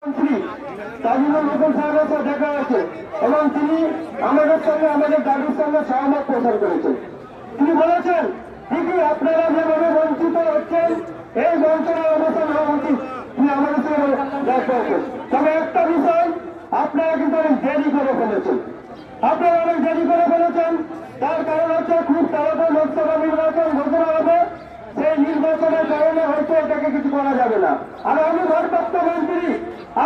মন্ত্রী তাজিমুল হুকুম সাহেবের সাথে দেখা হয়েছে এবং তিনি আমাদের সঙ্গে আমাদের দাবির সঙ্গে সহমত প্রচার করেছেন। তিনি বলেছেন, ঠিকই আপনারা যেভাবে বঞ্চিত হচ্ছেন এই বঞ্চনার অবসান হওয়া উচিত। তিনি আমাদের সঙ্গে দেখা হয়েছেন। তবে একটা বিষয়, আপনারা কিন্তু অনেক দেরি করে ফেলেছেন। আপনারা অনেক দেরি করে ফেলেছেন। তার কারণ হচ্ছে খুব তাড়াতাড়ি লোকসভা নির্বাচন ঘোষণা হবে। সেই নির্বাচনের কারণে হয়তো এটাকে কিছু করা যাবে না। আর আমি ভারপ্রাপ্ত মন্ত্রী,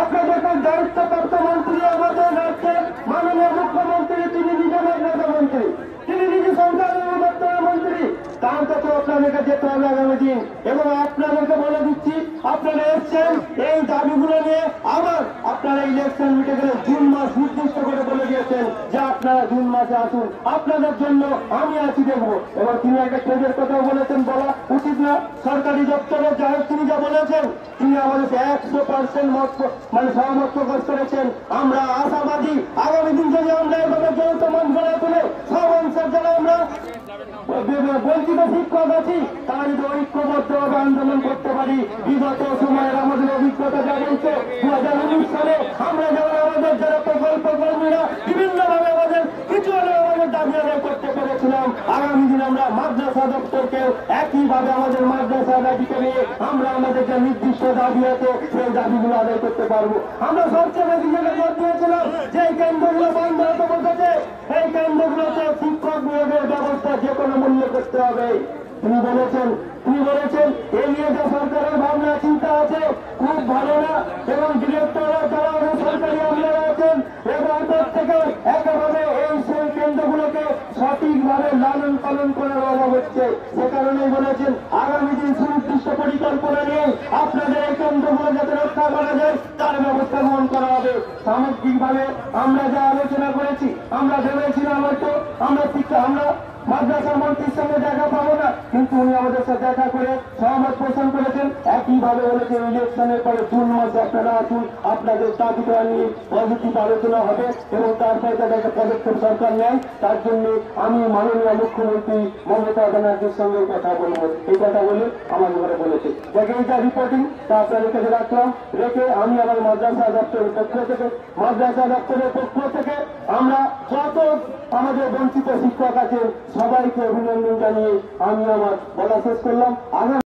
আপনাদের দায়িত্বপ্রাপ্ত মন্ত্রী আমাদের রাজ্যের মাননীয় মুখ্যমন্ত্রী, তিনি নিজে মাদ্রাসা মন্ত্রী, তিনি নিজে সরকারের দপ্তরের মন্ত্রী। তার কাছে আপনাদেরকে যেতে হবে আগামী দিন। এবং আপনাদেরকে বলে দিচ্ছি, আপনারা এসছেন এই দাবিগুলো নিয়ে, আবার আপনারা ইলেকশন মিটে গেলে জুন মাস নির্দিষ্ট করে বলে দিয়েছেন যে আপনারা জুন মাসে আসুন, আপনাদের জন্য আমি আছি দেখবো। এবং তিনি একটা ট্রেডের কথা বলেছেন, বলা উচিত না। সরকারি দপ্তরে যাই তিনি যা বলেছেন, তিনি আমাদের 100% মানে সহমত প্রকাশ করেছেন। আমরা আশাবাদী আগামী দিন যদি আমরা এভাবে যৌথ মঞ্চ গড়ে তুলে সব অংশের যারা আমরা বঞ্চিত শিক্ষক আছি তারা যদি ঐক্যবদ্ধভাবে আন্দোলন করতে পারি। বিগত সময়ের আমাদের অভিজ্ঞতা যা বলছে, 2019 সালে আমরা যেমন আমাদের যারা প্রকল্প কর্মীরা বিভিন্নভাবে আমাদের কিছু হলেও আমাদের দাবি আদায় করতে পেরেছিলাম, আগামী দিন আমরা মাদ্রাসা দপ্তরকেও একইভাবে আমাদের মাদ্রাসা দাবিকে নিয়ে আমরা আমাদের যে নির্দিষ্ট দাবি আছে সেই দাবিগুলো আদায় করতে পারবো। আমরা সবচেয়ে বেশি যেটা জোর দিয়েছিলাম যে এই কেন্দ্রগুলো বন্ধ হতে বসেছে, এই কেন্দ্রগুলোতে শিক্ষক নিয়োগের ব্যবস্থা যে কোনো মূল্যে করতে হবে। তিনি বলেছেন এই নিয়ে যে সরকারের ভাবনা চিন্তা আছে খুব ভালো না, এবং ডিরেক্টররা যারা সরকারি আমলারা আছেন এবং থেকে একেবারে এই সেই কেন্দ্রগুলোকে সঠিকভাবে লালন পালন করার অভাব হচ্ছে। সে কারণেই বলেছেন আগামী দিন সুনির্দিষ্ট পরিকল্পনা নিয়ে আপনাদের এই কেন্দ্রগুলো যাতে রক্ষা করা যায় তার ব্যবস্থা গ্রহণ করা হবে। সামগ্রিকভাবে আমরা যা আলোচনা করেছি, আমরা ভেবেছিলাম হয়তো আমরা মাদ্রাসা মন্ত্রীর সঙ্গে দেখা পাবো না, কিন্তু উনি আমাদের সাথে দেখা করে সহমত পোষণ করেছেন। একইভাবে বলেছেন ইলেকশনের পরে জুন মাসে আপনারা আসুন, আপনাদের দাবিটা নিয়ে পজিটিভ আলোচনা হবে এবং তারপরে যাতে একটা পদক্ষেপ সরকার নেয়। তার জন্য আমি মাননীয় মুখ্যমন্ত্রী মমতা ব্যানার্জির সঙ্গে কথা বলবো, এই কথা বলে আমার ঘরে বলেছে। দেখে এইটা রিপোর্টিং তা আপনাদের কাছে রাখলাম। রেখে আমি আমার মাদ্রাসা দপ্তরের পক্ষ থেকে আমরা যত আমাদের বঞ্চিত শিক্ষক আছে সবাইকে অভিনন্দন জানিয়ে আমি আমার বলা শেষ করলাম।